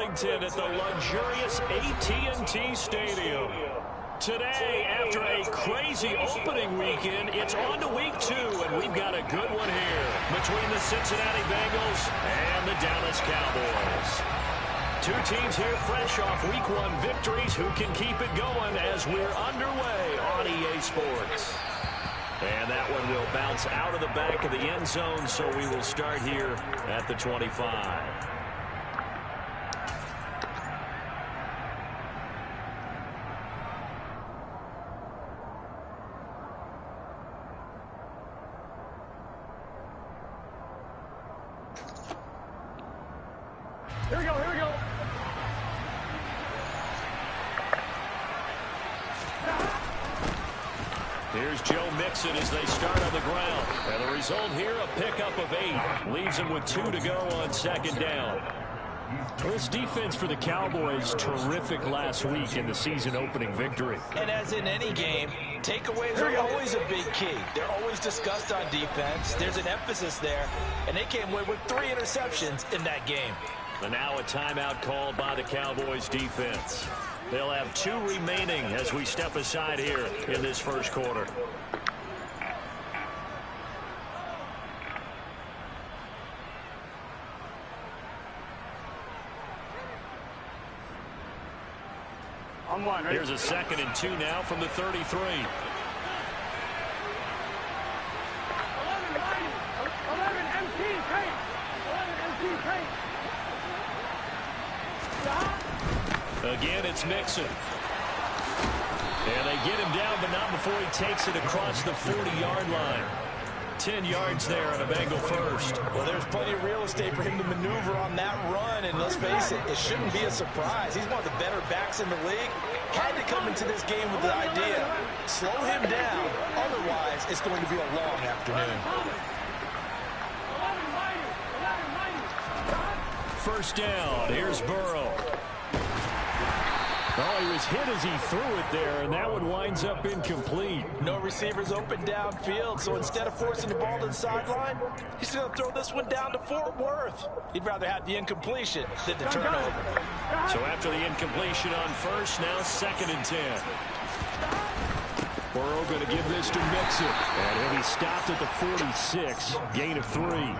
Arlington at the luxurious AT&T Stadium. Today, after a crazy opening weekend, it's on to week 2, and we've got a good one here between the Cincinnati Bengals and the Dallas Cowboys. Two teams here fresh off week 1 victories who can keep it going as we're underway on EA Sports. And that one will bounce out of the back of the end zone, so we will start here at the 25. Here we go, here we go. Here's Joe Mixon as they start on the ground. And the result here, a pickup of 8. Leaves him with 2 to go on second down. Well, this defense for the Cowboys, terrific last week in the season-opening victory. And as in any game, takeaways are always a big key. They're always discussed on defense. There's an emphasis there. And they came away with 3 interceptions in that game. And now a timeout called by the Cowboys defense. They'll have 2 remaining as we step aside here in this first quarter. On one, right? Here's a 2nd and 2 now from the 33. 11 MT tank. 11 MT tank. Again, it's Mixon. And they get him down, but not before he takes it across the 40-yard line. 10 yards there on a Bengal first. Well, there's plenty of real estate for him to maneuver on that run, and let's face it, it shouldn't be a surprise. He's one of the better backs in the league. Had to come into this game with the idea, slow him down, otherwise it's going to be a long afternoon. First down, here's Burrow. Oh, he was hit as he threw it there, and that one winds up incomplete. No receivers open downfield, so instead of forcing the ball to the sideline, he's going to throw this one down to Fort Worth. He'd rather have the incompletion than the turnover. So after the incompletion on first, now 2nd and 10. Burrow going to give this to Mixon, and he'll be stopped at the 46, gain of 3.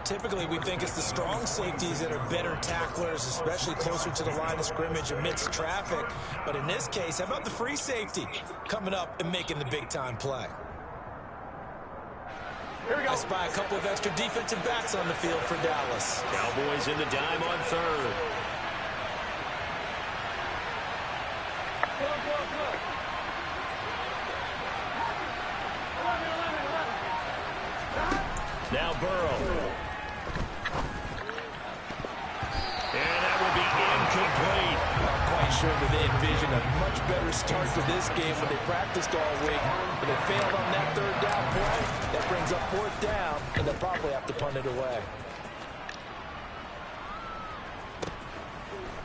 Typically, we think it's the strong safeties that are better tacklers, especially closer to the line of scrimmage amidst traffic. But in this case, how about the free safety coming up and making the big-time play? Here we go. I spy a couple of extra defensive backs on the field for Dallas. Cowboys in the dime on 3rd. Now Burrow. Incomplete. I'm quite sure that they envisioned a much better start to this game when they practiced all week. But they failed on that 3rd down play. That brings up 4th down, and they'll probably have to punt it away.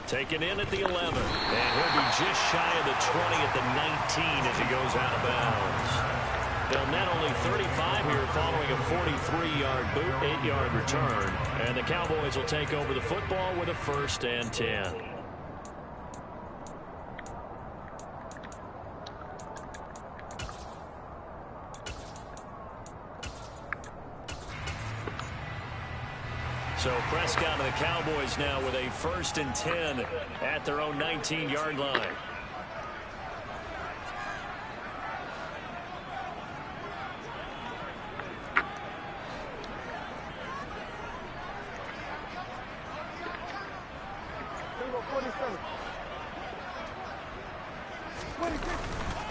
Taken in at the 11. And he'll be just shy of the 20 at the 19 as he goes out of bounds. They'll net only 35 here following a 43-yard boot, 8-yard return. And the Cowboys will take over the football with a 1st and 10. So Prescott and the Cowboys now with a 1st and 10 at their own 19-yard line.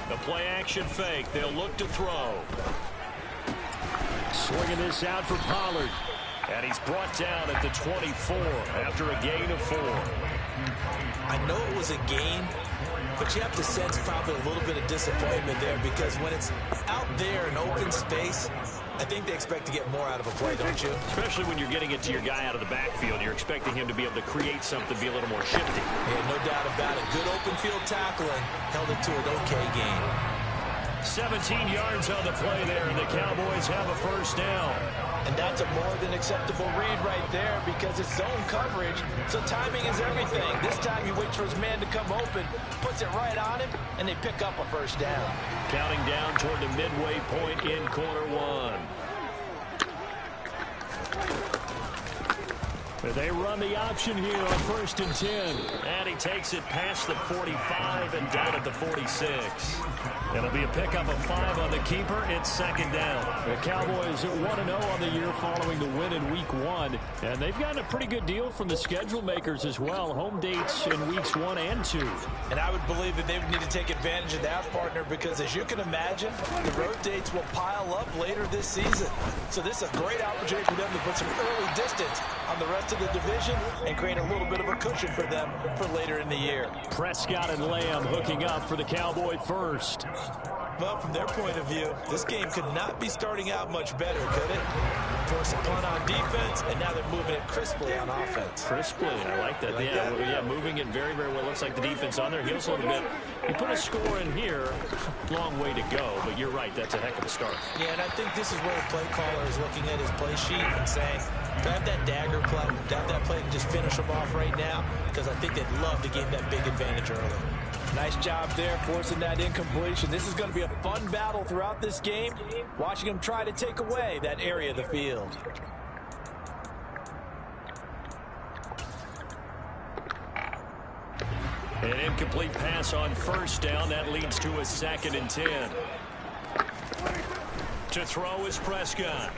The play-action fake. They'll look to throw. Swinging this out for Pollard. And he's brought down at the 24 after a gain of 4. I know it was a gain, but you have to sense probably a little bit of disappointment there because when it's out there in open space, I think they expect to get more out of a play, don't you? Especially when you're getting it to your guy out of the backfield. You're expecting him to be able to create something, be a little more shifty. Yeah, no doubt about it. Good open field tackling held it to an okay gain. 17 yards on the play there, and the Cowboys have a 1st down. And that's a more than acceptable read right there because it's zone coverage, so timing is everything. This time he waits for his man to come open, puts it right on him, and they pick up a first down. Counting down toward the midway point in quarter one. They run the option here on 1st and 10. And he takes it past the 45 and down at the 46. It'll be a pickup of 5 on the keeper. It's 2nd down. The Cowboys 1-0 on the year following the win in week 1. And they've gotten a pretty good deal from the schedule makers as well. Home dates in weeks 1 and 2. And I would believe that they would need to take advantage of that, partner, because as you can imagine, the road dates will pile up later this season. So this is a great opportunity for them to put some early distance on the rest of the division and create a little bit of a cushion for them for later in the year. Prescott and Lamb hooking up for the Cowboy first. Well, from their point of view, this game could not be starting out much better, could it? Force a punt on defense, and now they're moving it crisply on offense. Crisply, I like that. Yeah, moving it very, very well. Looks like the defense on their heels a little bit. You put a score in here, long way to go, but you're right, that's a heck of a start. Yeah, and I think this is where the play caller is looking at his play sheet and saying, grab that dagger play, grab that play and just finish them off right now, because I think they'd love to gain that big advantage early. Nice job there, forcing that incompletion. This is going to be a fun battle throughout this game, watching them try to take away that area of the field. An incomplete pass on 1st down. That leads to a 2nd and 10. To throw is Prescott.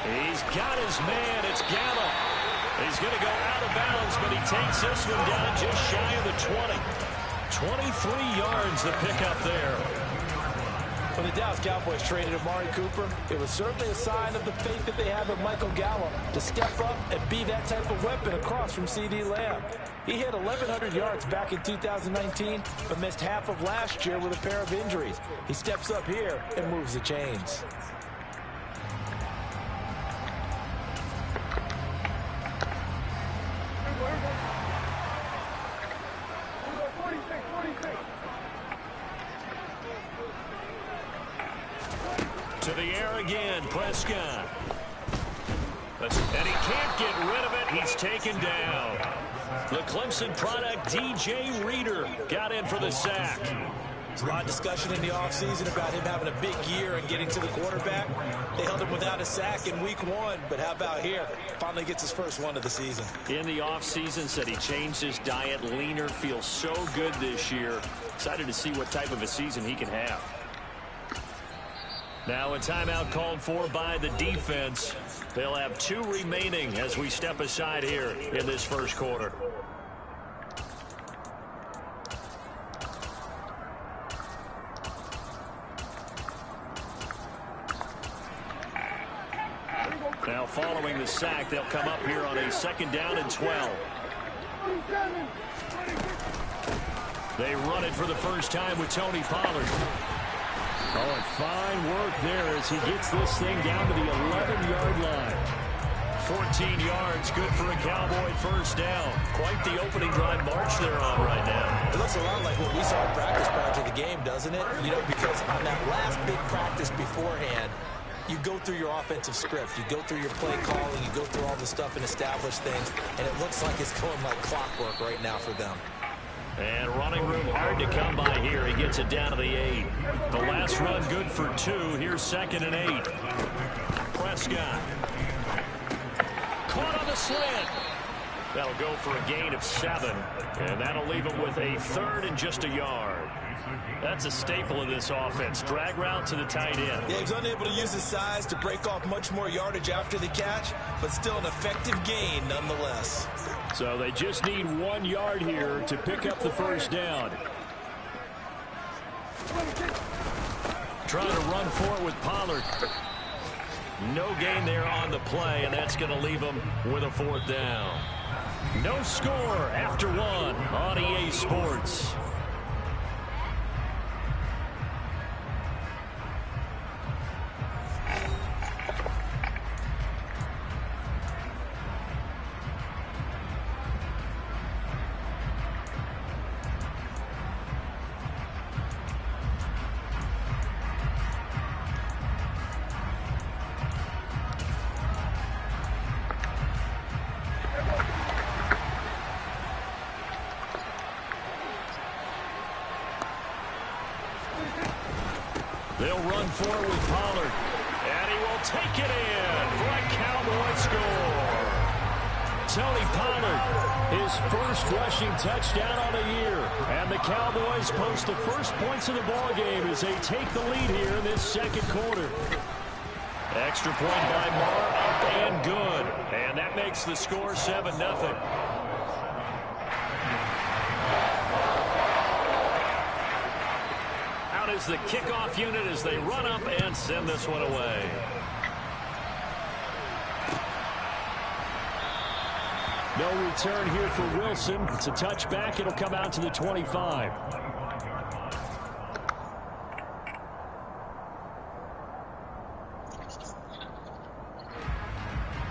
He's got his man. It's Gallup. He's going to go out of bounds, but he takes this one down just shy of the 20. 23 yards the pickup there. When the Dallas Cowboys traded Amari Cooper, it was certainly a sign of the faith that they have in Michael Gallup to step up and be that type of weapon across from C.D. Lamb. He hit 1,100 yards back in 2019, but missed half of last year with a pair of injuries. He steps up here and moves the chains. To the air again, Prescott. And he can't get rid of it. He's taken down. The Clemson product, DJ Reader, got in for the sack. There's a lot of discussion in the offseason about him having a big year and getting to the quarterback. They held him without a sack in week 1, but how about here? Finally gets his first one of the season. In the offseason, said he changed his diet, leaner, feels so good this year. Excited to see what type of a season he can have. Now a timeout called for by the defense. They'll have 2 remaining as we step aside here in this first quarter. Now following the sack, they'll come up here on a 2nd down and 12. They run it for the first time with Tony Pollard. Oh, and fine work there as he gets this thing down to the 11-yard line. 14 yards, good for a Cowboy first down. Quite the opening drive march they're on right now. It looks a lot like what we saw in practice prior to the game, doesn't it? You know, because on that last big practice beforehand, you go through your offensive script. You go through your play calling. You go through all the stuff and establish things. And it looks like it's going like clockwork right now for them. And running room hard to come by here. He gets it down to the 8. The last run good for 2. Here's 2nd and 8. Prescott. Caught on the slant. That'll go for a gain of 7. And that'll leave him with a 3rd and just a yard. That's a staple of this offense. Drag route to the tight end. Yeah, he's unable to use his size to break off much more yardage after the catch, but still an effective gain nonetheless. So they just need 1 yard here to pick up the first down. Trying to run for it with Pollard. No gain there on the play, and that's going to leave him with a 4th down. No score after 1 on EA Sports. They'll run for it with Pollard. And he will take it in for a Cowboy score. Tony Pollard, his first rushing touchdown on the year. And the Cowboys post the first points of the ballgame as they take the lead here in this second quarter. Extra point by Marr, up and good. And that makes the score 7-0. Out is the kickoff unit as they run up and send this one away. No return here for Wilson. It's a touchback. It'll come out to the 25.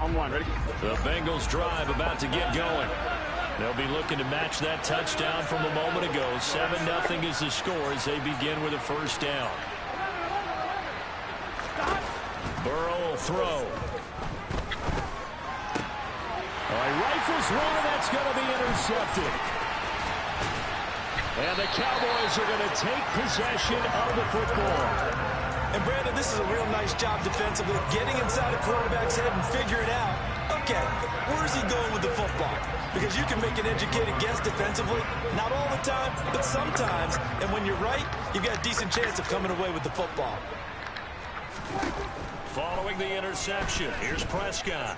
On one, ready? The Bengals drive about to get going. They'll be looking to match that touchdown from a moment ago. 7-0 is the score as they begin with a first down. Burrow will throw. Rifles one, and that's going to be intercepted. And the Cowboys are going to take possession of the football. And Brandon, this is a real nice job defensively, getting inside a quarterback's head and figuring out, okay, where's he going with the football? Because you can make an educated guess defensively, not all the time, but sometimes. And when you're right, you've got a decent chance of coming away with the football. Following the interception, here's Prescott.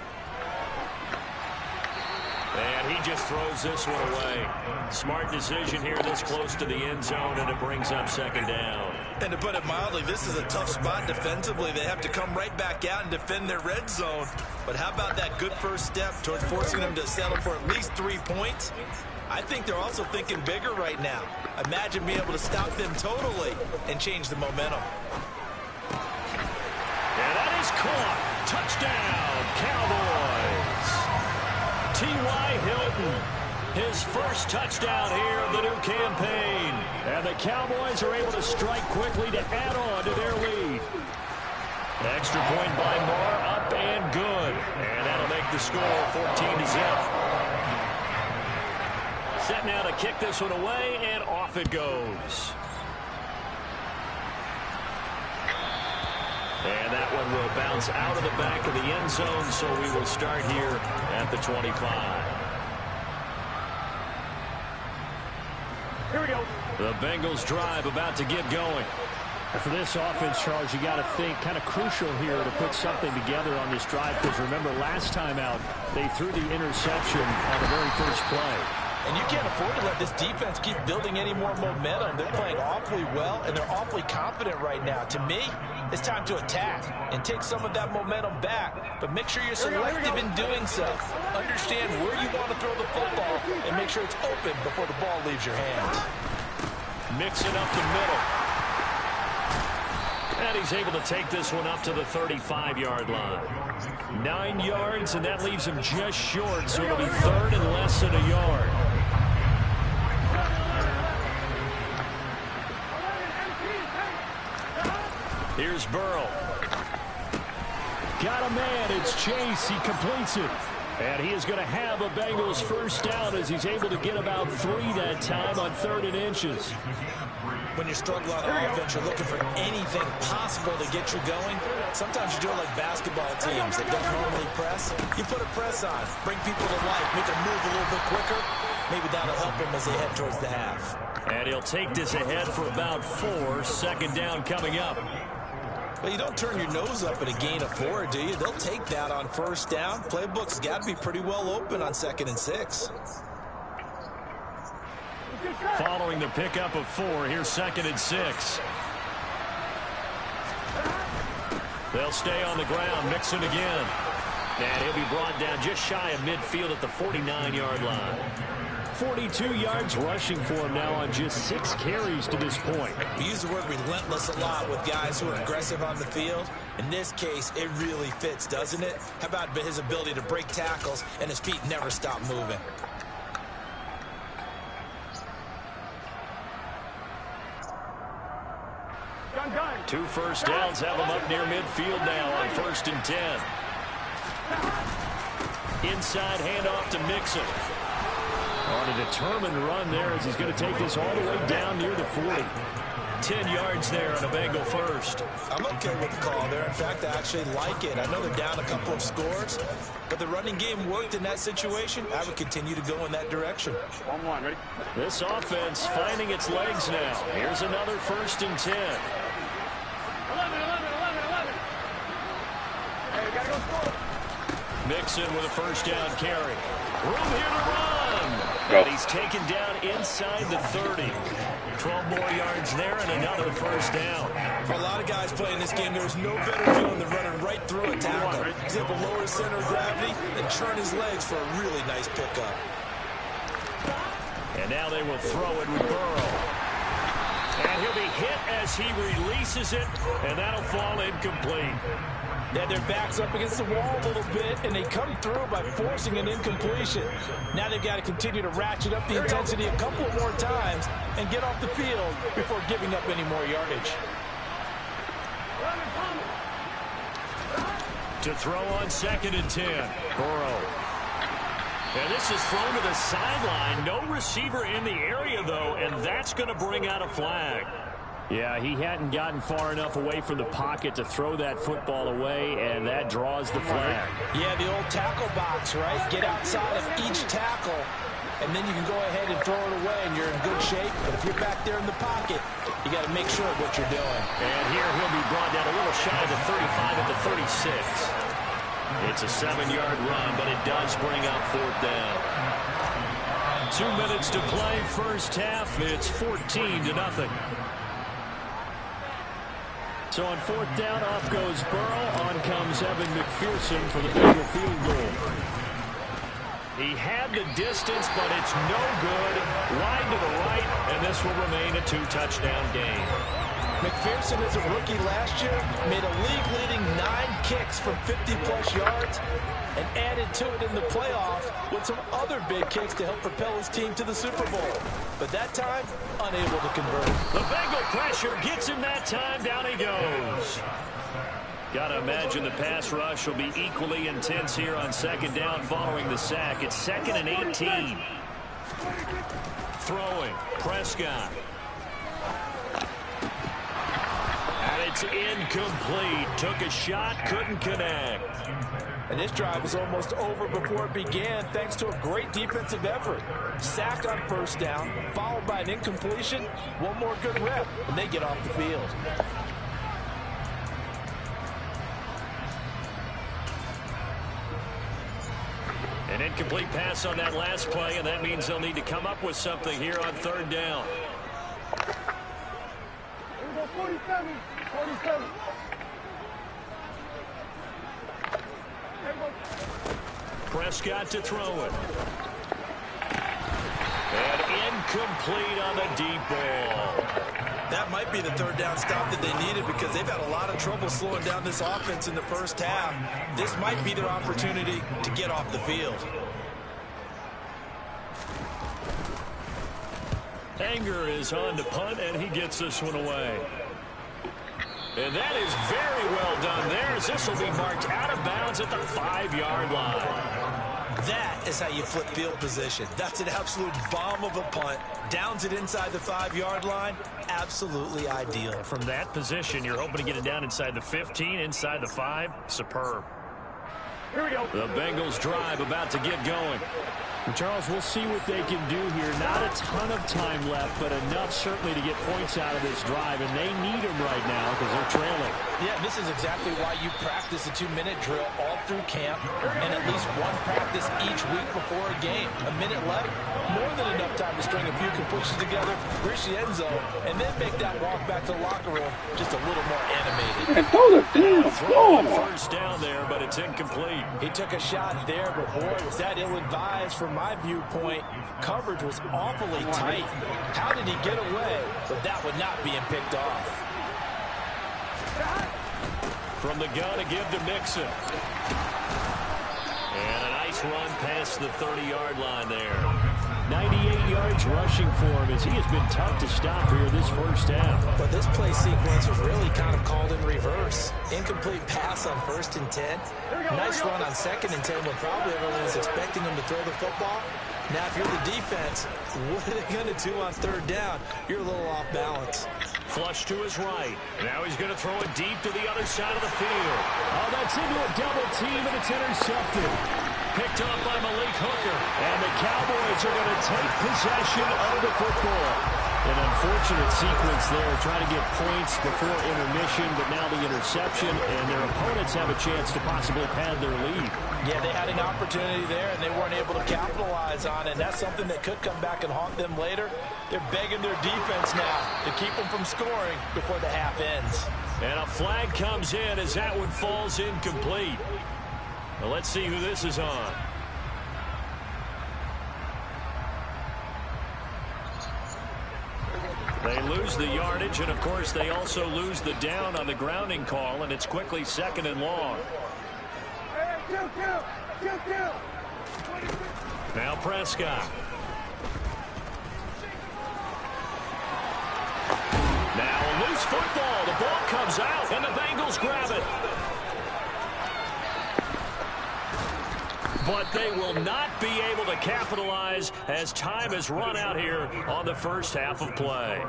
And he just throws this one away. Smart decision here this close to the end zone, and it brings up second down. And to put it mildly, this is a tough spot defensively. They have to come right back out and defend their red zone. But how about that good first step towards forcing them to settle for at least 3 points? I think they're also thinking bigger right now. Imagine being able to stop them totally and change the momentum. And that is caught. Touchdown, Cowboys. T.Y. Hilton, his first touchdown here of the new campaign. And the Cowboys are able to strike quickly to add on to their lead. Extra point by Marr, up and good. And that'll make the score 14-0. Set now to kick this one away, and off it goes. And that one will bounce out of the back of the end zone, so we will start here at the 25. Here we go. The Bengals drive about to get going. And for this offense, Charles, you got to think kind of crucial here to put something together on this drive, because remember last time out they threw the interception on the very first play. And you can't afford to let this defense keep building any more momentum. They're playing awfully well, and they're awfully confident right now. To me, it's time to attack and take some of that momentum back. But make sure you're selective in doing so. Understand where you want to throw the football and make sure it's open before the ball leaves your hands. Mix it up the middle. And he's able to take this one up to the 35-yard line. 9 yards, and that leaves him just short, so it'll be third and less than a yard. Here's Burrow. Got a man. It's Chase. He completes it. And he is going to have a Bengals first down as he's able to get about 3 that time on 3rd and inches. When you struggle on offense, you're looking for anything possible to get you going. Sometimes you do it like basketball teams that don't normally press. You put a press on, bring people to life, make them move a little bit quicker. Maybe that'll help them as they head towards the half. And he'll take this ahead for about 4. Second down coming up. Well, you don't turn your nose up at a gain of 4, do you? They'll take that on first down. Playbook's got to be pretty well open on 2nd and 6. Following the pickup of 4, here's 2nd and 6. They'll stay on the ground, Mixon again. And he'll be brought down just shy of midfield at the 49-yard line. 42 yards rushing for him now on just 6 carries to this point. We use the word relentless a lot with guys who are aggressive on the field. In this case, it really fits, doesn't it? How about his ability to break tackles and his feet never stop moving? Gun. 2 first downs have him up near midfield now on 1st and 10. Inside handoff to Mixon. On a determined run there as he's going to take this all the way down near the 40. 10 yards there on a Bengal first. I'm okay with the call there. In fact, I actually like it. I know they're down a couple of scores, but the running game worked in that situation. I would continue to go in that direction. 1-1, ready? This offense finding its legs now. Here's another 1st and 10. 11. Hey, we gotta go score. Mixon with a 1st down carry. Room here to run. Go. And he's taken down inside the 30. 12 more yards there and another 1st down. For a lot of guys playing this game, there's no better feeling than running right through a tackle. He's able to lower his center of gravity and churn his legs for a really nice pickup. And now they will throw it with Burrow. And he'll be hit as he releases it, and that'll fall incomplete. Yeah, their back's up against the wall a little bit, and they come through by forcing an incompletion. Now they've got to continue to ratchet up the intensity a couple of more times and get off the field before giving up any more yardage. To throw on 2nd and 10. Burrow. And this is thrown to the sideline. No receiver in the area, though, and that's going to bring out a flag. Yeah, he hadn't gotten far enough away from the pocket to throw that football away, and that draws the flag. Yeah, the old tackle box, right? Get outside of each tackle, and then you can go ahead and throw it away, and you're in good shape. But if you're back there in the pocket, you got to make sure of what you're doing. And here he'll be brought down a little shy of the 35 at the 36. It's a 7-yard run, but it does bring up 4th down. 2 minutes to play, 1st half. It's 14-0. So on 4th down, off goes Burrow. On comes Evan McPherson for the Bengal field goal. He had the distance, but it's no good. Wide to the right, and this will remain a 2-touchdown game. McPherson, as a rookie last year, made a league-leading 9 kicks from 50-plus yards and added to it in the playoffs with some other big kicks to help propel his team to the Super Bowl. But that time, unable to convert. The Bengal pressure gets him that time. Down he goes. Got to imagine the pass rush will be equally intense here on 2nd down following the sack. It's 2nd and 18. Throwing. Prescott. And it's incomplete. Took a shot, couldn't connect. And this drive was almost over before it began thanks to a great defensive effort. Sack on 1st down, followed by an incompletion. One more good rep, and they get off the field. An incomplete pass on that last play, and that means they'll need to come up with something here on 3rd down. 47. Prescott to throw it. And incomplete on the deep ball. That might be the 3rd down stop that they needed because they've had a lot of trouble slowing down this offense in the 1st half. This might be their opportunity to get off the field. Anger is on to punt, and he gets this one away. And that is very well done there, as this will be marked out of bounds at the 5-yard line. That is how you flip field position. That's an absolute bomb of a punt. Downs it inside the 5-yard line. Absolutely ideal. From that position, you're hoping to get it down inside the 15, inside the 5. Superb. Here we go. The Bengals drive about to get going. Charles, we'll see what they can do here. Not a ton of time left, but enough certainly to get points out of this drive, and they need them right now because they're trailing. Yeah, this is exactly why you practice a 2-minute drill all through camp and at least one practice each week before a game. A minute left, more than enough time to string a few completions together, reach the end zone, and then make that walk back to the locker room just a little more animated. Throwing 1st down there, but it's incomplete. He took a shot there, but boy, was that ill-advised from my viewpoint. Coverage was awfully tight. How did he get away? But that would not being picked off. From the gun to give to Mixon. And a nice run past the 30-yard line there. 98 yards rushing for him as he has been tough to stop here this 1st half. But this play sequence was really kind of called in reverse. Incomplete pass on 1st and 10. Nice run on 2nd and 10 when probably everyone was expecting him to throw the football. Now, if you're the defense, what are they going to do on 3rd down? You're a little off balance. Flush to his right. Now he's going to throw it deep to the other side of the field. Oh, that's into a double team, and it's intercepted. Picked up by Malik Hooker. And the Cowboys are going to take possession of the football. An unfortunate sequence there, trying to get points before intermission, but now the interception, and their opponents have a chance to possibly pad their lead. Yeah, they had an opportunity there, and they weren't able to capitalize on it. And that's something that could come back and haunt them later. They're begging their defense now to keep them from scoring before the half ends. And a flag comes in as that one falls incomplete. Well, let's see who this is on. They lose the yardage, and of course they also lose the down on the grounding call, and it's quickly 2nd and long. Now Prescott. Now a loose football. The ball comes out, and the Bengals grab it. But they will not be able to capitalize as time has run out here on the first half of play.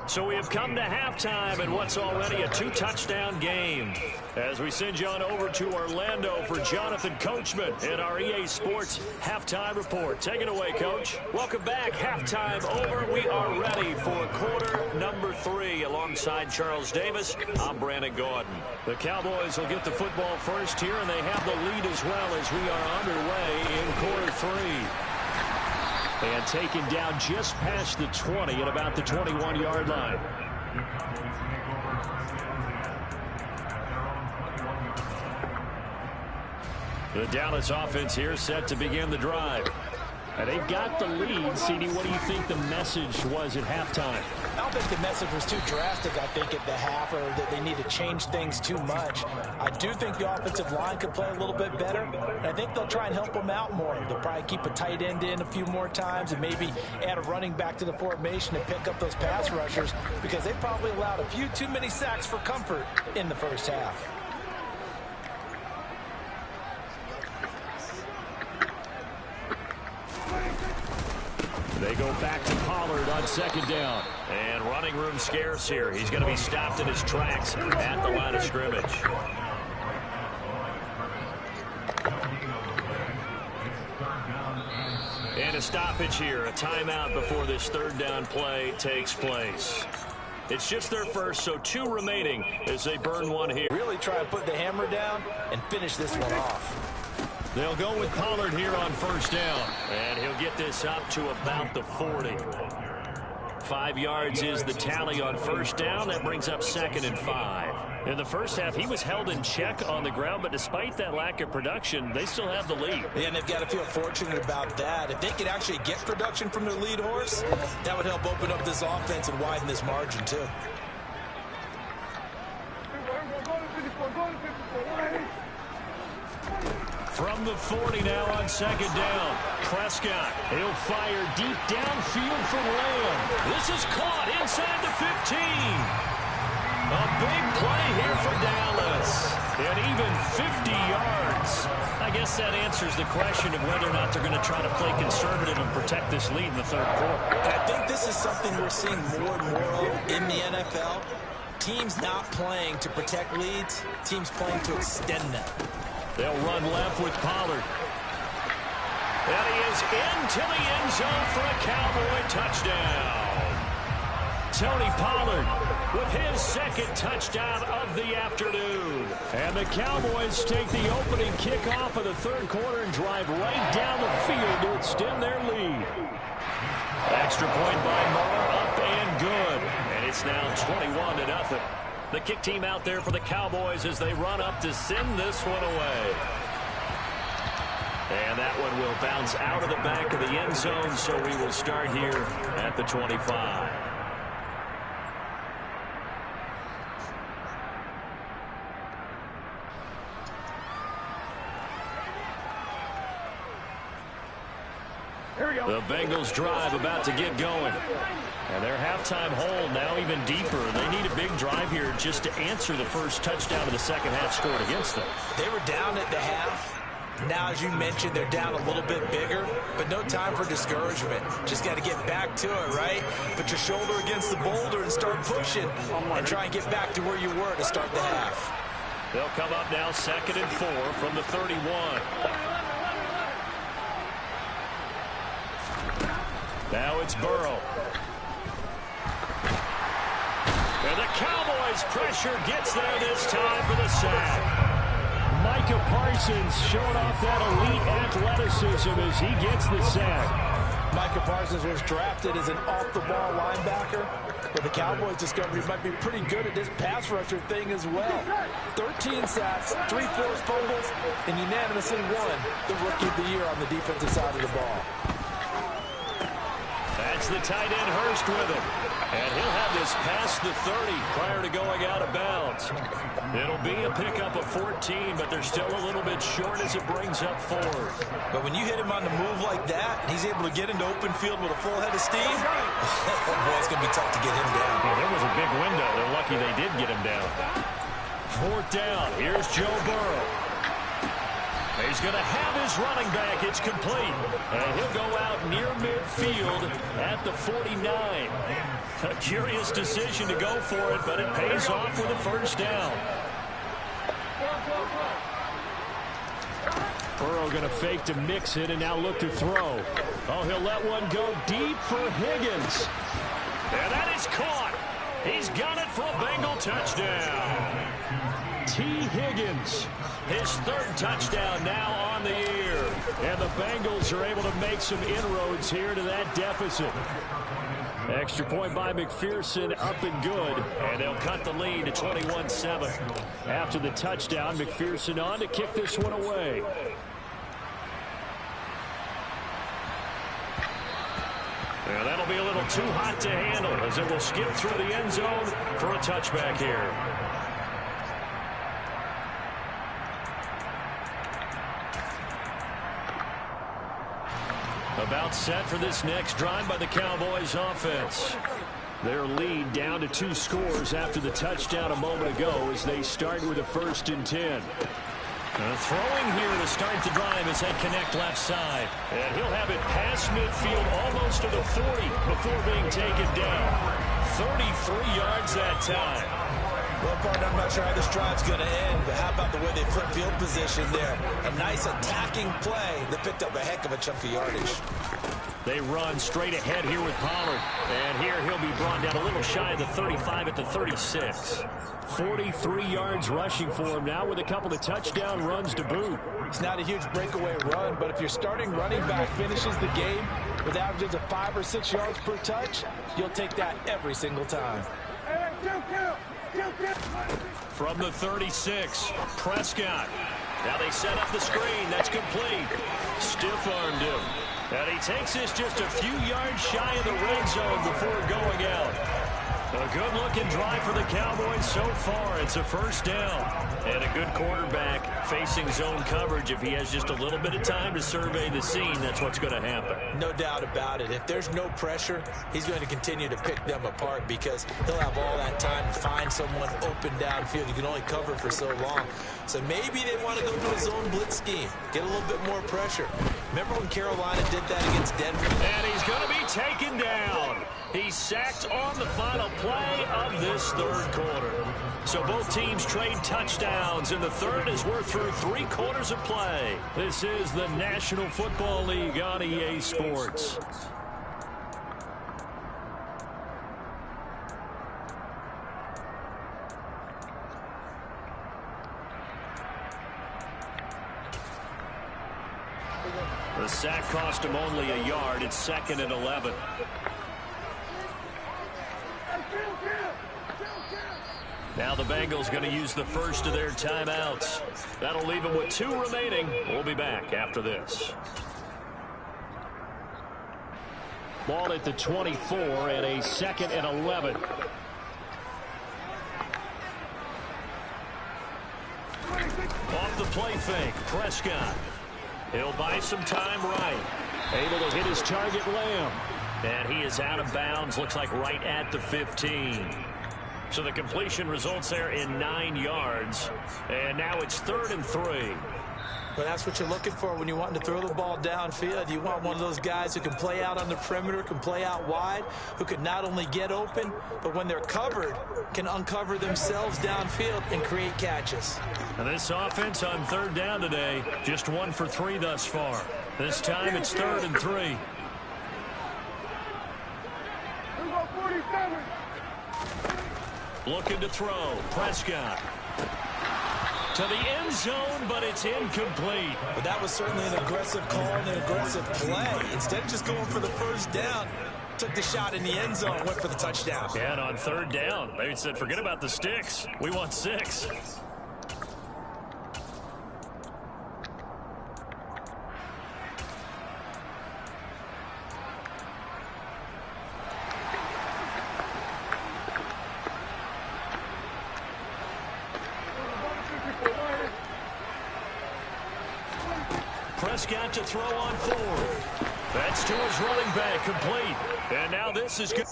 So we have come to halftime in what's already a 2-touchdown game. As we send you on over to Orlando for Jonathan Coachman in our EA Sports Halftime Report. Take it away, Coach. Welcome back. Halftime over. We are ready for quarter number 3 alongside Charles Davis. I'm Brandon Gordon. The Cowboys will get the football first here, and they have the lead as well as we are underway in quarter 3. And taken down just past the 20 at about the 21-yard line. The Dallas offense here set to begin the drive. And they've got the lead. CD, what do you think the message was at halftime? I don't think the message was too drastic, I think, at the half, or that they need to change things too much. I do think the offensive line could play a little bit better, and I think they'll try and help them out more. They'll probably keep a tight end in a few more times and maybe add a running back to the formation and pick up those pass rushers, because they probably allowed a few too many sacks for comfort in the first half. They go back to Pollard on 2nd down. And running room scarce here. He's going to be stopped in his tracks at the line of scrimmage. And a stoppage here. A timeout before this 3rd down play takes place. It's just their first, so 2 remaining as they burn one here. Really try and put the hammer down and finish this one off. They'll go with Pollard here on 1st down. And he'll get this up to about the 40. 5 yards is the tally on 1st down. That brings up 2nd and 5. In the first half, he was held in check on the ground, but despite that lack of production, they still have the lead. Yeah, and they've got to feel fortunate about that. If they could actually get production from their lead horse, that would help open up this offense and widen this margin, too. From the 40 now on 2nd down. Prescott, he'll fire deep downfield for Lamb. This is caught inside the 15. A big play here for Dallas. And even 50 yards. I guess that answers the question of whether or not they're going to try to play conservative and protect this lead in the 3rd quarter. I think this is something we're seeing more and more of in the NFL. Teams not playing to protect leads, teams playing to extend them. They'll run left with Pollard. And he is into the end zone for a Cowboy touchdown. Tony Pollard with his 2nd touchdown of the afternoon. And the Cowboys take the opening kickoff of the 3rd quarter and drive right down the field to extend their lead. Extra point by Moore, up and good. And it's now 21-0. The kick team out there for the Cowboys as they run up to send this one away. And that one will bounce out of the back of the end zone, so we will start here at the 25. Here we go. The Bengals drive about to get going. And their halftime hole now even deeper. They need a big drive here just to answer the first touchdown of the 2nd half scored against them. They were down at the half. Now, as you mentioned, they're down a little bit bigger, but no time for discouragement. Just got to get back to it, right? Put your shoulder against the boulder and start pushing and try and get back to where you were to start the half. They'll come up now 2nd and 4 from the 31. Now it's Burrow. And the Cowboys' pressure gets there this time for the sack. Micah Parsons showing off that elite athleticism as he gets the sack. Micah Parsons was drafted as an off-the-ball linebacker, but the Cowboys discovered he might be pretty good at this pass rusher thing as well. 13 sacks, 3 forced fumbles, and unanimously won the Rookie of the Year on the defensive side of the ball. That's the tight end Hurst with him. And he'll have this past the 30 prior to going out of bounds. It'll be a pickup of 14, but they're still a little bit short as it brings up 4th. But when you hit him on the move like that, and he's able to get into open field with a full head of steam, oh boy, it's going to be tough to get him down. Yeah, there was a big window. They're lucky they did get him down. 4th down. Here's Joe Burrow. He's going to have his running back. It's complete. And he'll go out near midfield at the 49. A curious decision to go for it, but it pays off with a first down. Burrow going to fake to mix it and now look to throw. Oh, he'll let one go deep for Higgins. And that is caught. He's got it for a Bengal touchdown. T. Higgins. His 3rd touchdown now on the year. And the Bengals are able to make some inroads here to that deficit. Extra point by McPherson, up and good. And they'll cut the lead to 21-7. After the touchdown, McPherson on to kick this one away. And that'll be a little too hot to handle as it will skip through the end zone for a touchback here. About set for this next drive by the Cowboys offense. Their lead down to 2 scores after the touchdown a moment ago as they start with a 1st and 10. Throwing here to start the drive as they connect left side. And he'll have it past midfield almost to the 40 before being taken down. 33 yards that time. Well, partner, I'm not sure how this drive's going to end, but how about the way they flip field position there? A nice attacking play that picked up a heck of a chunk of yardage. They run straight ahead here with Pollard. And here he'll be brought down a little shy of the 35 at the 36. 43 yards rushing for him now with a couple of touchdown runs to boot. It's not a huge breakaway run, but if your starting running back finishes the game with averages of 5 or 6 yards per touch, you'll take that every single time. From the 36, Prescott. Now they set up the screen. That's complete. Stiff-armed him. And he takes this just a few yards shy of the red zone before going out. A good-looking drive for the Cowboys so far. It's a first down. And a good quarterback facing zone coverage. If he has just a little bit of time to survey the scene, that's what's going to happen. No doubt about it. If there's no pressure, he's going to continue to pick them apart because he'll have all that time to find someone open downfield. You can only cover for so long. So maybe they want to go to a zone blitz scheme, get a little bit more pressure. Remember when Carolina did that against Denver? And he's going to be taken down. He's sacked on the final play of this 3rd quarter. So both teams trade touchdowns in the 3rd as we're through 3 quarters of play. This is the National Football League on EA Sports. The sack cost him only a yard. It's 2nd and 11. Now the Bengals going to use the first of their timeouts. That'll leave them with 2 remaining. We'll be back after this. Ball at the 24 and a 2nd and 11. Off the play fake, Prescott. He'll buy some time right. Able to hit his target, Lamb. And he is out of bounds, looks like right at the 15. So the completion results there in 9 yards. And now it's 3rd and 3. But that's what you're looking for when you want to throw the ball downfield. You want one of those guys who can play out on the perimeter, can play out wide, who can not only get open, but when they're covered, can uncover themselves downfield and create catches. And this offense on third down today, just 1 for 3 thus far. This time it's 3rd and 3. Looking to throw. Prescott. To the end zone, but it's incomplete. But that was certainly an aggressive call and an aggressive play. Instead of just going for the first down, took the shot in the end zone, went for the touchdown. Yeah, and on third down, they said, forget about the sticks. We want 6. Prescott to throw on 4th. That's to his running back, complete. And now this is good.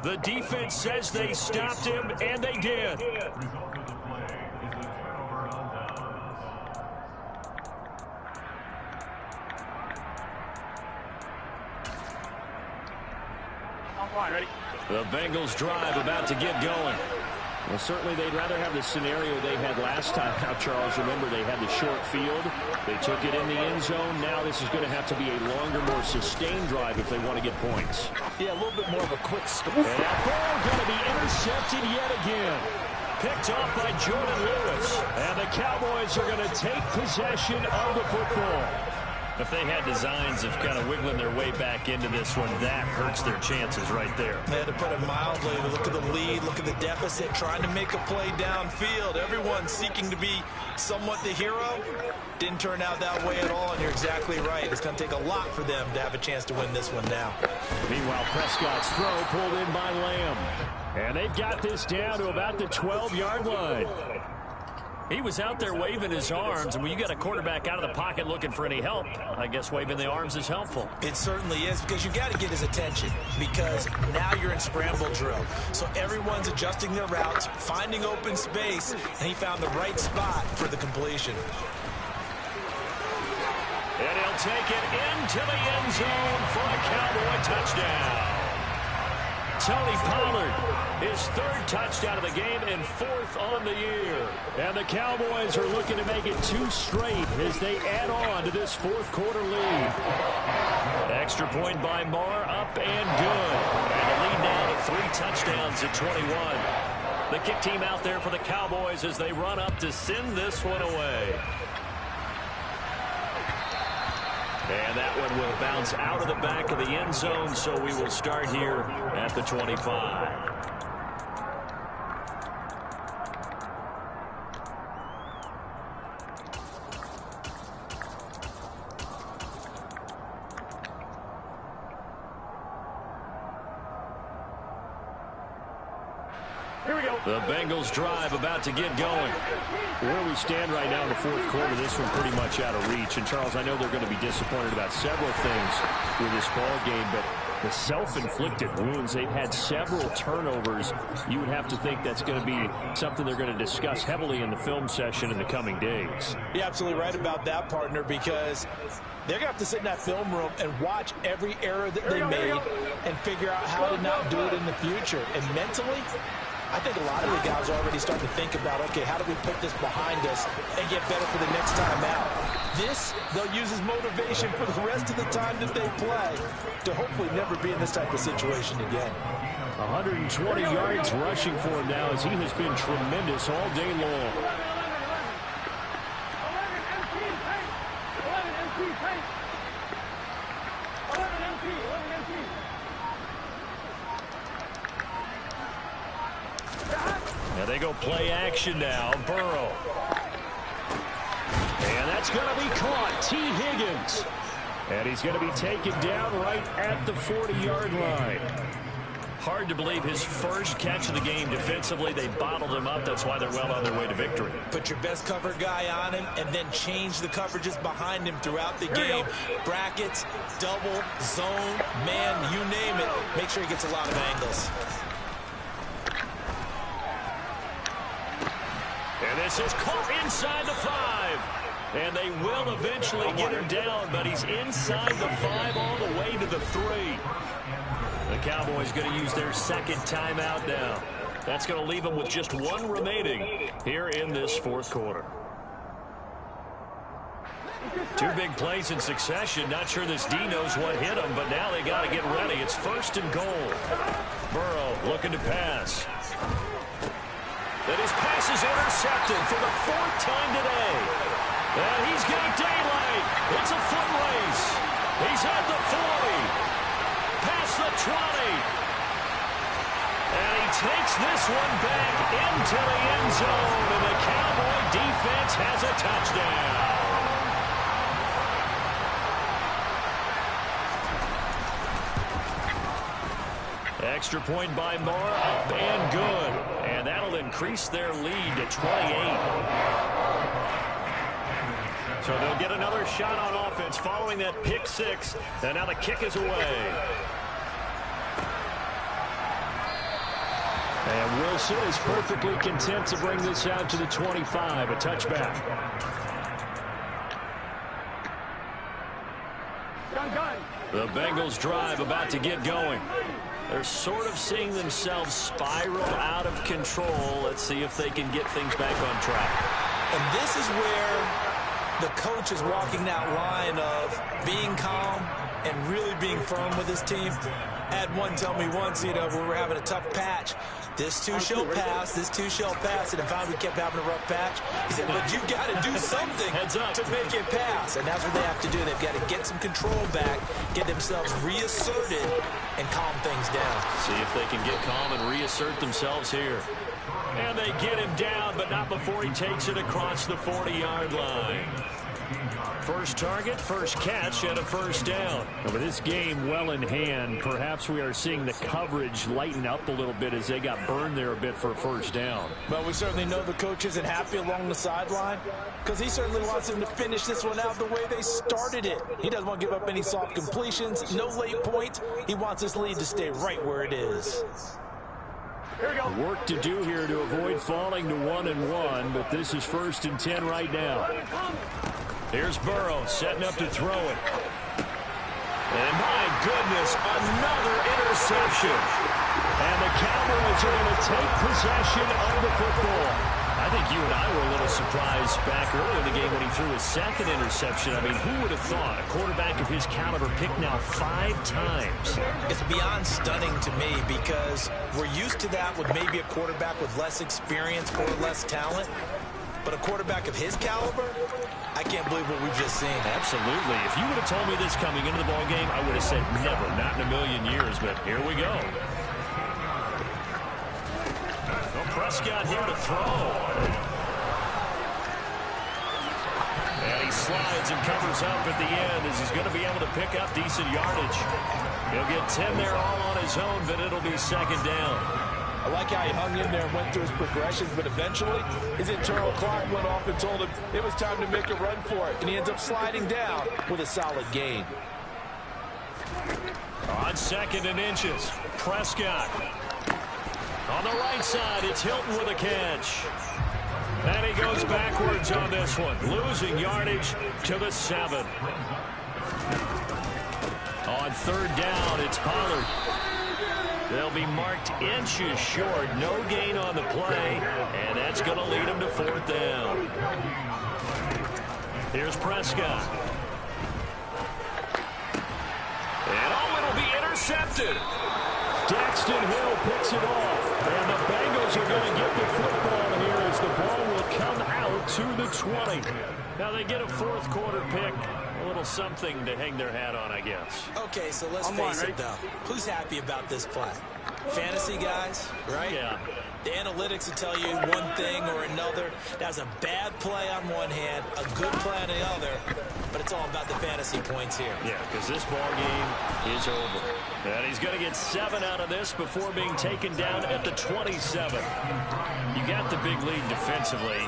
The defense says they stopped him, and they did. Ready? The Bengals drive about to get going. Well, certainly they'd rather have the scenario they had last time. Now, Charles, remember, they had the short field. They took it in the end zone. Now this is going to have to be a longer, more sustained drive if they want to get points. Yeah, a little bit more of a quick start. And that ball going to be intercepted yet again. Picked off by Jordan Lewis. And the Cowboys are going to take possession of the football. If they had designs of kind of wiggling their way back into this one, that hurts their chances right there. They had to put it mildly. Look at the lead, look at the deficit, trying to make a play downfield. Everyone seeking to be somewhat the hero. Didn't turn out that way at all, and you're exactly right. It's going to take a lot for them to have a chance to win this one now. Meanwhile, Prescott's throw pulled in by Lamb. And they've got this down to about the 12-yard line. He was out there waving his arms, and when you got a quarterback out of the pocket looking for any help, I guess waving the arms is helpful. It certainly is, because you got to get his attention, because now you're in scramble drill. So everyone's adjusting their routes, finding open space, and he found the right spot for the completion. And he'll take it into the end zone for a Cowboy touchdown. Tony Pollard, his 3rd touchdown of the game and 4th on the year. And the Cowboys are looking to make it 2 straight as they add on to this 4th quarter lead. Extra point by Marr, up and good. And the lead now to 3 touchdowns at 21. The kick team out there for the Cowboys as they run up to send this one away. And that one will bounce out of the back of the end zone, so we will start here at the 25. Here we go. The Bengals drive about to get going. Where we stand right now in the 4th quarter, this one pretty much out of reach. And, Charles, I know they're going to be disappointed about several things with this ball game, but the self-inflicted wounds, they've had several turnovers. You would have to think that's going to be something they're going to discuss heavily in the film session in the coming days. You're absolutely right about that, partner, because they're going to have to sit in that film room and watch every error that they made and figure out how to not do it in the future. And mentally, I think a lot of the guys are already starting to think about, okay, how do we put this behind us and get better for the next time out? This, they'll use as motivation for the rest of the time that they play to hopefully never be in this type of situation again. 120 yards rushing for him now as he has been tremendous all day long. Now they go play action now. Burrow. And that's going to be caught. T. Higgins. And he's going to be taken down right at the 40-yard line. Hard to believe his first catch of the game defensively. They bottled him up. That's why they're well on their way to victory. Put your best cover guy on him and then change the coverages behind him throughout the game. Brackets, double, zone, man, you name it. Make sure he gets a lot of angles. This is caught inside the 5. And they will eventually get him down, but he's inside the 5 all the way to the 3. The Cowboys going to use their second timeout now. That's going to leave them with just 1 remaining here in this fourth quarter. 2 big plays in succession. Not sure this D knows what hit him, but now they got to get ready. It's 1st and goal. Burrow looking to pass. And his pass is intercepted for the 4th time today. And he's got daylight. It's a foot race. He's at the 40. Past the 20. And he takes this one back into the end zone. And the Cowboy defense has a touchdown. Extra point by Moore, up and good. And that'll increase their lead to 28. So they'll get another shot on offense following that pick 6. And now the kick is away. And Wilson is perfectly content to bring this out to the 25, a touchback. The Bengals drive about to get going. They're sort of seeing themselves spiral out of control. Let's see if they can get things back on track. And this is where the coach is walking that line of being calm and really being firm with his team. I had one tell me once, you know, when we were having a tough patch, this too shall pass, this too shall pass. And if we kept having a rough patch, he said, but you got to do something to make it pass. And that's what they have to do. They've got to get some control back, get themselves reasserted, and calm things down. See if they can get calm and reassert themselves here. And they get him down, but not before he takes it across the 40-yard line. First target, first catch, and a first down. And with this game well in hand, perhaps we are seeing the coverage lighten up a little bit as they got burned there a bit for a first down. But we certainly know the coach isn't happy along the sideline because he certainly wants them to finish this one out the way they started it. He doesn't want to give up any soft completions, no late points. He wants this lead to stay right where it is. Here we go. Work to do here to avoid falling to 1-1, but this is 1st and 10 right now. Here's Burrow setting up to throw it. And my goodness, another interception. And the Cowboys are going to take possession of the football. I think you and I were a little surprised back earlier in the game when he threw his 2nd interception. I mean, who would have thought a quarterback of his caliber picked now 5 times? It's beyond stunning to me because we're used to that with maybe a quarterback with less experience or less talent. But a quarterback of his caliber, I can't believe what we've just seen. Absolutely. If you would have told me this coming into the ballgame, I would have said never, not in a million years. But here we go. Well, Prescott here to throw. And he slides and covers up at the end as he's going to be able to pick up decent yardage. He'll get 10 there all on his own, but it'll be 2nd down. I like how he hung in there and went through his progressions, but eventually his internal clock went off and told him it was time to make a run for it, and he ends up sliding down with a solid gain. On 2nd and inches, Prescott. On the right side, it's Hilton with a catch. And he goes backwards on this one, losing yardage to the 7. On 3rd down, it's Pollard. They'll be marked inches short. No gain on the play, and that's going to lead them to 4th down. Here's Prescott. And it'll be intercepted. Daxton Hill picks it off, and the Bengals are going to get the football here as the ball will come out to the 20. Now they get a 4th quarter pick. A little something to hang their hat on, I guess. Okay, so let's face it, though. Who's happy about this play? Fantasy guys, right? Yeah. The analytics will tell you one thing or another. That's a bad play on one hand, a good play on the other, but it's all about the fantasy points here. Yeah, because this ball game is over. And he's going to get 7 out of this before being taken down at the 27. You got the big lead defensively.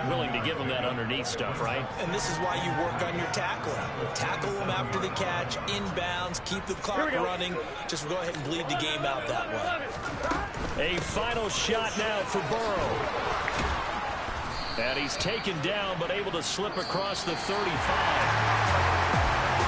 Willing to give him that underneath stuff, right? And this is why you work on your tackling. Tackle them after the catch, inbounds, keep the clock running. Just go ahead and bleed the game out that way. A final shot now for Burrow. And he's taken down, but able to slip across the 35.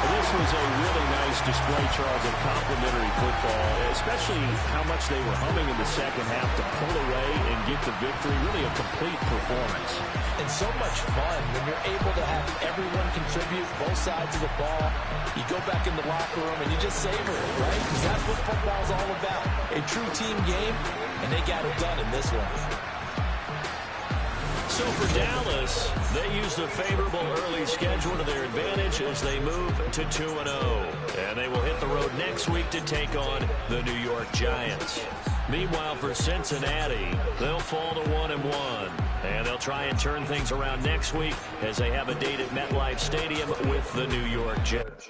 This was a really nice display, Charles, of complimentary football, especially how much they were humming in the second half to pull away and get the victory. Really a complete performance. And so much fun when you're able to have everyone contribute both sides of the ball. You go back in the locker room and you just savor it, right? Because that's what football's all about. A true team game, and they got it done in this one. So for Dallas, they use the favorable early schedule to their advantage as they move to 2-0. And they will hit the road next week to take on the New York Giants. Meanwhile, for Cincinnati, they'll fall to 1-1. And they'll try and turn things around next week as they have a date at MetLife Stadium with the New York Jets.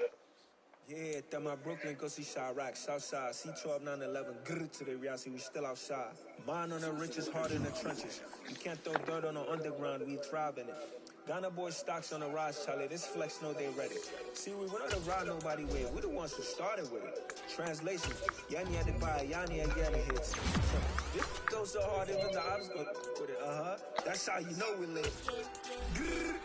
Yeah, that my Brooklyn go see Chirac, Southside, C12, 911, grrr to the reality, we still outside. Mine on the richest, heart in the trenches. You can't throw dirt on the underground, we thrive in it. Ghana boys stocks on the rise, Charlie, this flex know they ready. See, we went on the ride nobody with, we the ones who started with it. Translation, Yanni had to buy, Yanni had to hits. This goes so hard, even the ops go with it, that's how you know we live. Grrr,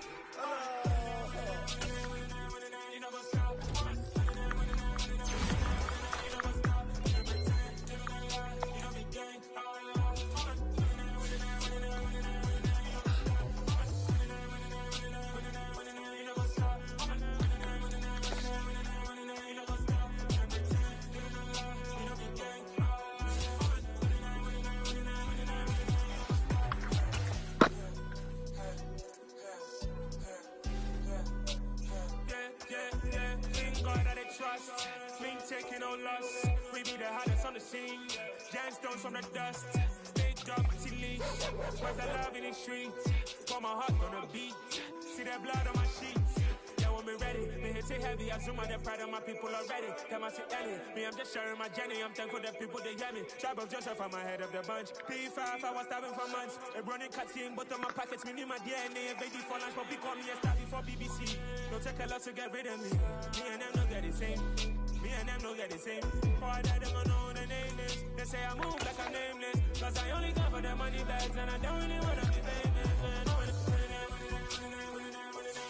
taking no loss. We be the hottest on the scene. Gemstones from the dust. Big dog, leash. Where's the love in the streets? Got my heart on the beat. See that blood on my sheets. Yeah, when we ready, me hit it heavy. I zoom on the pride of my people already. Tell my Ellie, me I'm just sharing my journey. I'm thankful that people they hear me. Tribe of Joseph, I'm ahead of the bunch. P5, I was starving for months. A running cutscene, but on my pockets, me need my DNA. Baby for lunch, but we call me a star before BBC. Don't take a lot to get rid of me. Me and them don't get the same. Me and them don't get the same. Boy, that them don't know the name is. They say I move like I'm nameless. Cause I only come for the money bags and I don't really wanna be famous, man.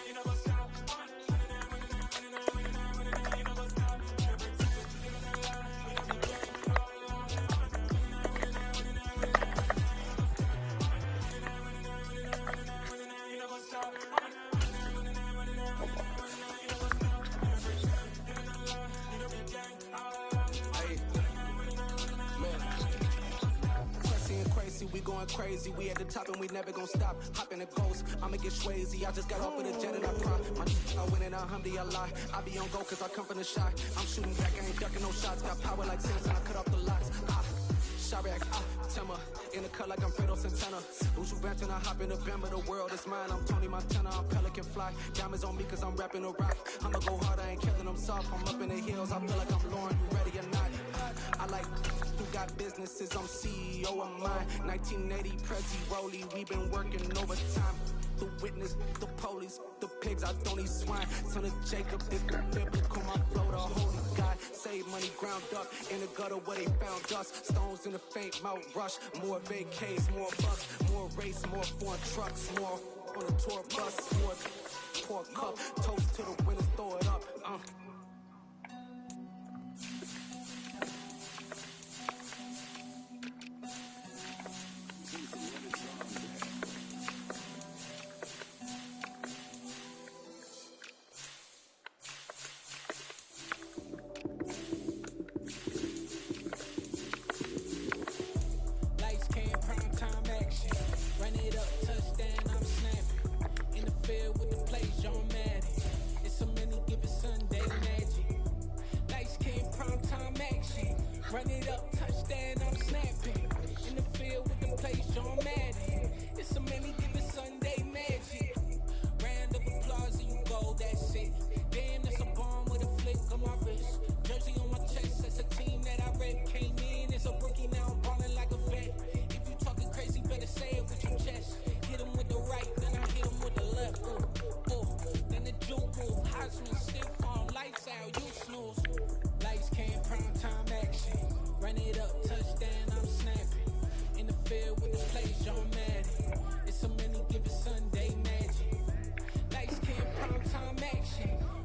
You know what's up? You know what's up? We going crazy, we at the top and we never gonna stop. Hop in a ghost, I'ma get swayzy. I just got off of the jet and I cry. My I win in a Humvee, I lie. I be on go cause I come from the shot. I'm shooting back, I ain't ducking no shots. Got power like Samson, I cut off the locks. Chirac, Timmer, in the cut like I'm Fredo Santana. Who's you venting? I hop in the Bama, the world is mine. I'm Tony Montana, I'm Pelican Fly. Diamonds on me cause I'm rapping a rock. I'ma go hard, I ain't killing them soft. I'm up in the hills, I feel like I'm Lauren, you ready or not? I like who got businesses, I'm CEO of mine. 1980 Prezi Rolly, we been working overtime. The witness, the police, the pigs, I don't eat swine. Son of Jacob, it's the biblical, my flow, the holy God. Save money ground up in the gutter where they found dust. Stones in the faint Mount Rush. More vacays, more bucks, more race, more foreign trucks, more on a tour bus, more pour cup. Toast to the winners, throw it up. Run it up, touchdown, I'm snapping. In the field with the plays, John Madden. It's a many different Sunday magic. Round of applause and you go, that's it. Damn, that's a bomb with a flick on my wrist. Jersey on my chest, that's a team that I rep. Came in, it's a rookie, now I'm balling like a vet. If you talking crazy, better say it with your chest. Hit him with the right, then I hit him with the left. Then the juke move, Heisman stiff on, lights out, you snooze. Lights came, prime time action. Run it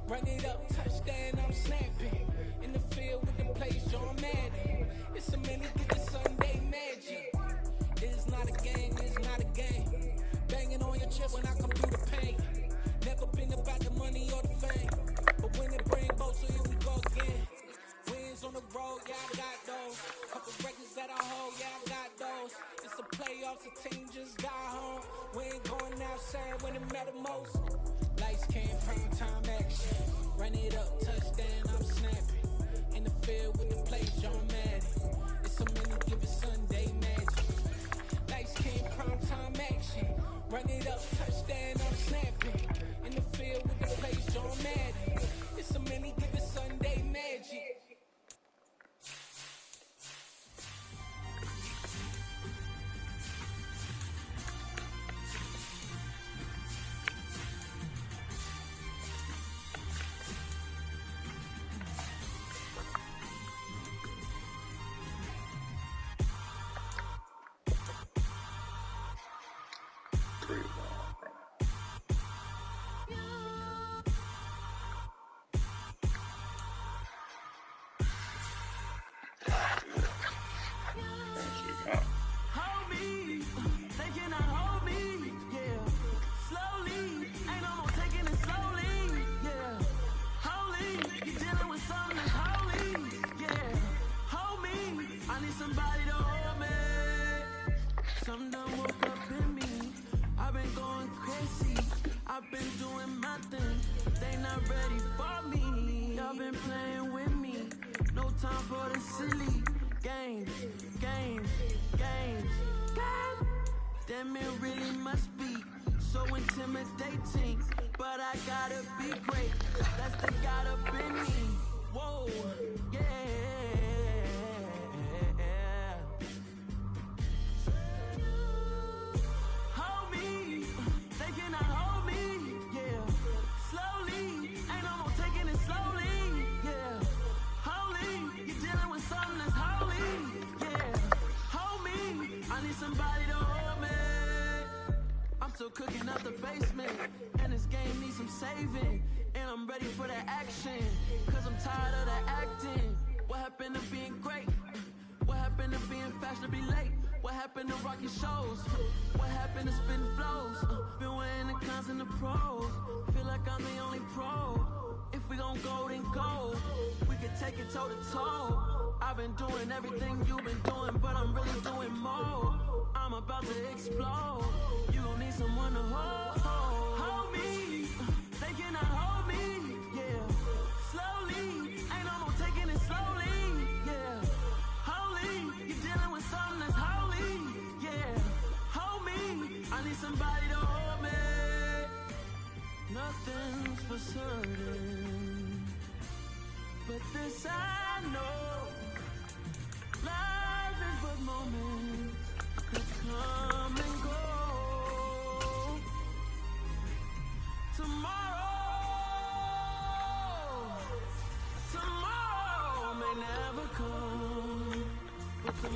Run it up, touchdown, I'm snapping. In the field with the plays, John Madden. It's a minute, get the Sunday magic. It's not a game, it's not a game. Banging on your chest when I come through the pain. Never been about the money or the fame. But when it bring both, so here we go again. Wins on the road, yeah, I got those. Couple records that I hold, yeah, I got those. It's the playoffs, the team just got home. We ain't going outside when it matter most. Lights came, prime time action. Run it up, touchdown, I'm snapping. In the field with the plays, John Madden. It's a minute, give it Sunday magic. Lights came, prime time action. Run it up, touchdown, I'm snapping. In the field with the plays, John Madden. It's a minute, give it Sunday magic. I've been doing my thing, they not ready for me. Y'all been playing with me, no time for the silly games. Damn, it really must be so intimidating, but I gotta be great, that's the God up in me. Whoa, yeah. Hold me, they cannot hold me, yeah. Slowly, ain't no more taking it slowly, yeah. Holy, you're dealing with something that's holy, yeah. Hold me, I need somebody to hold me. I'm still cooking out the basement, and this game needs some saving. And I'm ready for the action, cause I'm tired of the acting. What happened to being great? What happened to being fashionably late? What happened to rocking shows? What happened to spitting flows? Been weighing the cons and the pros. Feel like I'm the only pro. If we gon' go, then go. We can take it toe to toe. I've been doing everything you've been doing, but I'm really doing more. I'm about to explode. You gon' need someone to hold. Hold me. They cannot hold me. Yeah. Slowly. Ain't no more taking it slowly. Yeah. Holy. You're dealing with something that's holy. Yeah. Hold me. I need somebody to hold me. Nothing's for certain, but this I know. Life is but moments that come and go. Tomorrow may never come, but the